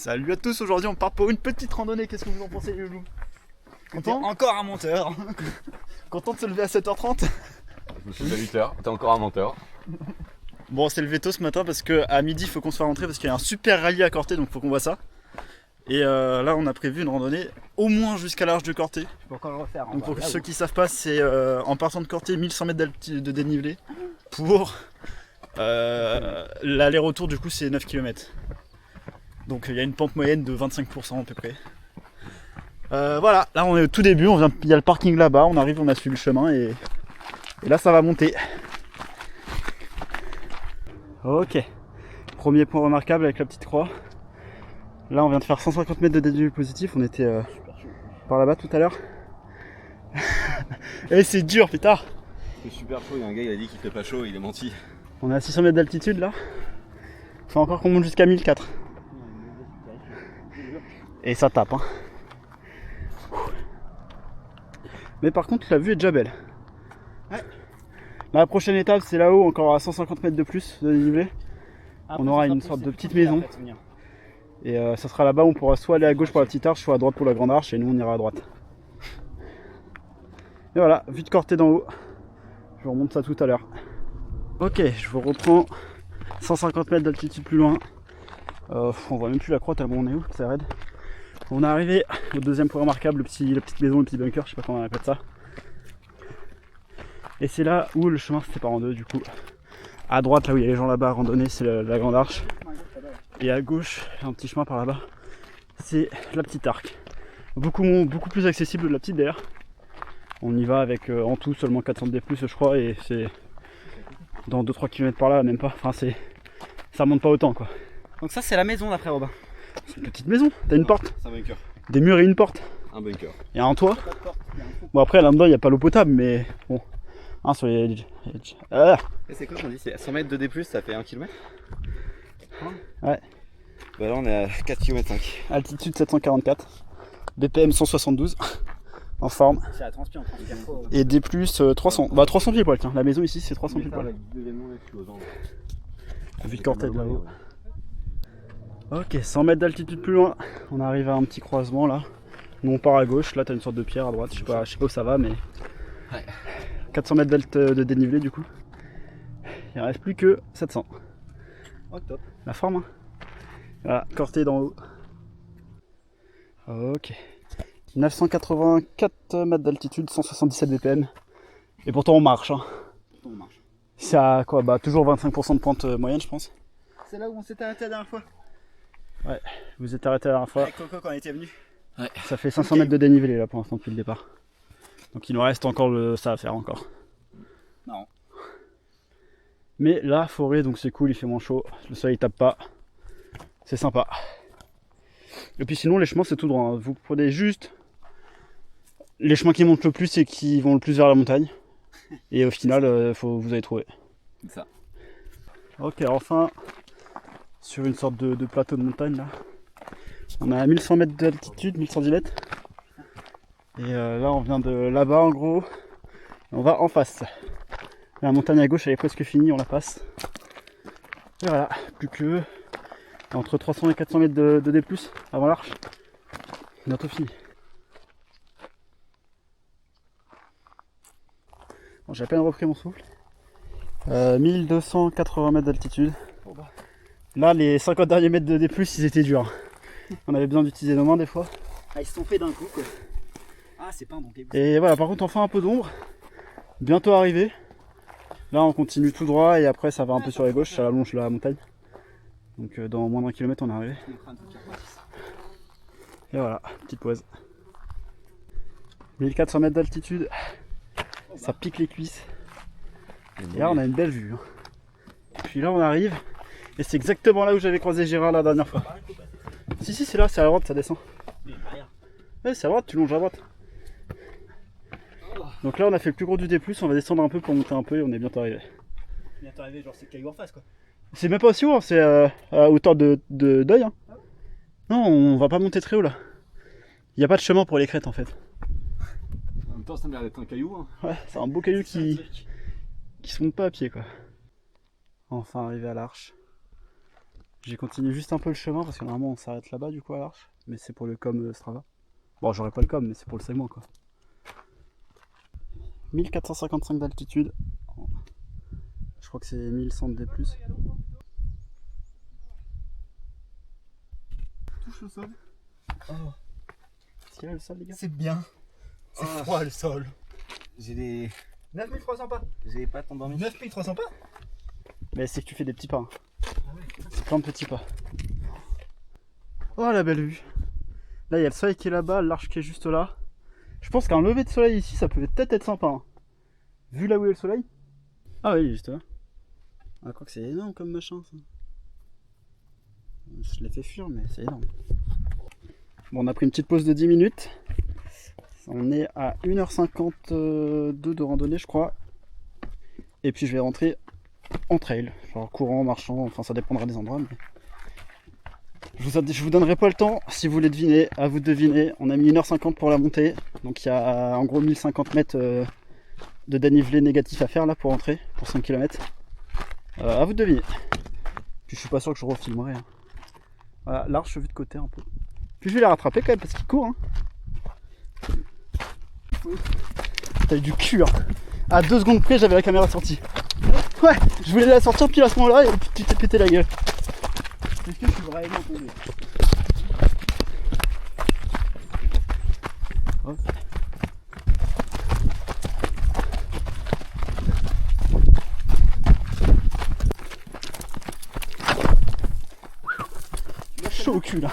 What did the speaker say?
Salut à tous, aujourd'hui on part pour une petite randonnée, qu'est-ce que vous en pensez les loulous? Content? Encore un monteur. Content de se lever à 7h30? Je me suis levé à 8h, t'es encore un menteur. Bon, on s'est levé tôt ce matin parce qu'à midi il faut qu'on se fasse rentrer parce qu'il y a un super rallye à Corté, donc faut qu'on voit ça. Et là on a prévu une randonnée au moins jusqu'à l'Arche de Corté. Je peux encore le refaire. Donc pour ceux qui savent pas, c'est en partant de Corté 1100 mètres de dénivelé pour l'aller-retour, du coup c'est 9 km. Donc il y a une pente moyenne de 25% à peu près. Voilà, là on est au tout début, il y a le parking là-bas, on arrive, on a suivi le chemin et là ça va monter. Ok, premier point remarquable avec la petite croix. Là on vient de faire 150 mètres de dénivelé positif, on était par là-bas tout à l'heure. Et c'est dur putain. C'est super chaud, il y a un gars il a dit qu'il fait pas chaud, il est menti. On est à 600 mètres d'altitude là. Faut encore qu'on monte jusqu'à 1004. Et ça tape hein. Mais par contre la vue est déjà belle. Ouais. La prochaine étape c'est là-haut, encore à 150 mètres de plus de dénivelé. On aura une sorte de petite maison. Et ça sera là-bas où on pourra soit aller à gauche pour la petite arche, soit à droite pour la grande arche, et nous on ira à droite. Et voilà, vue de Corté d'en haut. Je vous remonte ça tout à l'heure. Ok, je vous reprends 150 mètres d'altitude plus loin. On voit même plus la croix tellement on est où, c'est raide. On est arrivé au deuxième point remarquable, la petite maison, le petit bunker, je sais pas comment on appelle ça. Et c'est là où le chemin se sépare en deux du coup. À droite, là où il y a les gens là-bas à randonner, c'est la grande arche. Et à gauche, un petit chemin par là-bas, c'est la petite arc. Beaucoup plus accessible que la petite d'ailleurs. On y va avec en tout seulement 400 D+, je crois, et c'est dans 2-3 km par là, même pas. Enfin, ça monte pas autant quoi. Donc ça c'est la maison d'après Robin. C'est une petite maison, t'as une porte, C'est un bunker. des murs et une porte. Un bunker. Il y a un toit. Bon après là-dedans il n'y a pas l'eau potable mais bon. Hein, sur les... Ah Et c'est quoi qu'on dit? C'est 100 mètres de D+, ça fait 1 km? ouais. Bah là on est à 4 km 5. Altitude 744. BPM 172. En forme. C'est la transpi, on transpire quoi. Et D+, 300. Bah 300 pile poil tiens. La maison ici c'est 300 pile poil. Vue de Corté de là-haut. Ok, 100 mètres d'altitude plus loin. On arrive à un petit croisement là. Nous on part à gauche, là t'as une sorte de pierre à droite, je sais pas où ça va mais... Ouais. 400 mètres de dénivelé du coup. Il reste plus que 700. Oh top. La forme hein. Voilà, Corté d'en haut. Ok. 984 mètres d'altitude, 177 BPM. Et pourtant on marche hein. On marche. C'est à quoi? Bah toujours 25% de pente moyenne je pense. C'est là où on s'était arrêté la dernière fois. Ouais, vous êtes arrêté la dernière fois. Avec Coco quand on était venu. Ouais. Ça fait 500 mètres de dénivelé là pour l'instant depuis le départ. Donc il nous reste encore ça à faire encore. Non. Mais la forêt donc c'est cool, il fait moins chaud, le soleil tape pas. C'est sympa. Et puis sinon les chemins c'est tout droit, hein. Vous prenez juste les chemins qui montent le plus et qui vont le plus vers la montagne. Et au final vous allez trouver. C'est ça. Ok, enfin sur une sorte de plateau de montagne là. On a 1100 mètres d'altitude, 1110 mètres. Et là on vient de là-bas en gros. On va en face. La montagne à gauche elle est presque finie, on la passe. Et voilà, plus que entre 300 et 400 mètres de D+, avant l'arche. Bientôt fini. Bon, j'ai à peine repris mon souffle. 1280 mètres d'altitude. Là les 50 derniers mètres de D+, ils étaient durs. On avait besoin d'utiliser nos mains des fois. Ah ils se sont fait d'un coup quoi. Ah c'est pas un bon début. Et voilà, par contre on fait un peu d'ombre. Bientôt arrivé. Là on continue tout droit et après ça va un peu sur la gauche, ça allonge la montagne. Donc dans moins d'un kilomètre on est arrivé. Et voilà, petite pause. 1400 mètres d'altitude. Ça pique les cuisses. Et là on a une belle vue. Puis là on arrive. Et c'est exactement là où j'avais croisé Gérard la dernière fois. Si c'est là, c'est à la droite, ça descend. Ouais c'est à droite, tu longes à droite. Donc là on a fait le plus gros du D+, on va descendre un peu pour monter un peu et on est bientôt arrivé. Bientôt arrivé, genre c'est caillou en face quoi. C'est même pas aussi haut, hein, c'est à hauteur d'œil. Hein. Non, on va pas monter très haut là. Il n'y a pas de chemin pour les crêtes en fait. En même temps ça m'a l'air d'être un caillou hein. Ouais, c'est un beau caillou qui se monte pas à pied quoi. Enfin arrivé à l'arche. J'ai continué juste un peu le chemin parce que normalement on s'arrête là-bas du coup à l'Arche. Mais c'est pour le com Strava. Bon, j'aurais pas le com, mais c'est pour le segment quoi. 1455 d'altitude. Je crois que c'est 1100 D+. Touche le sol. Oh. Est-ce qu'il y a le sol, les gars? C'est bien. C'est froid le sol. J'ai des. 9300 pas. J'ai les pattes endormies. 9300 pas. Mais c'est que tu fais des petits pas. C'est plein de petits pas. Oh la belle vue. Là il y a le soleil qui est là-bas, l'arche qui est juste là. Je pense qu'un lever de soleil ici ça peut peut-être être sympa. Hein. Vu là où est le soleil. Ah oui, juste là. Ah, je crois que c'est énorme comme machin ça. Je l'ai fait fuir mais c'est énorme. Bon, on a pris une petite pause de 10 minutes. On est à 1h52 de randonnée je crois. Et puis je vais rentrer en trail, genre courant, marchant, enfin ça dépendra des endroits. Mais... Je vous donnerai pas le temps si vous voulez deviner, à vous de deviner. On a mis 1h50 pour la montée, donc il y a en gros 1050 mètres de dénivelé négatif à faire là pour rentrer, pour 5 km. À vous de deviner. Puis je suis pas sûr que je refilmerai. Hein. Voilà, l'arche vue de côté un peu. Puis je vais la rattraper quand même parce qu'il court. Hein. T'as eu du cul. Hein. À 2 secondes près, j'avais la caméra sortie. Ouais, je voulais la sortir pile à ce moment-là et puis tu t'es pété la gueule. Est-ce que je suis vraiment tombé? Hop. Chaud au cul là.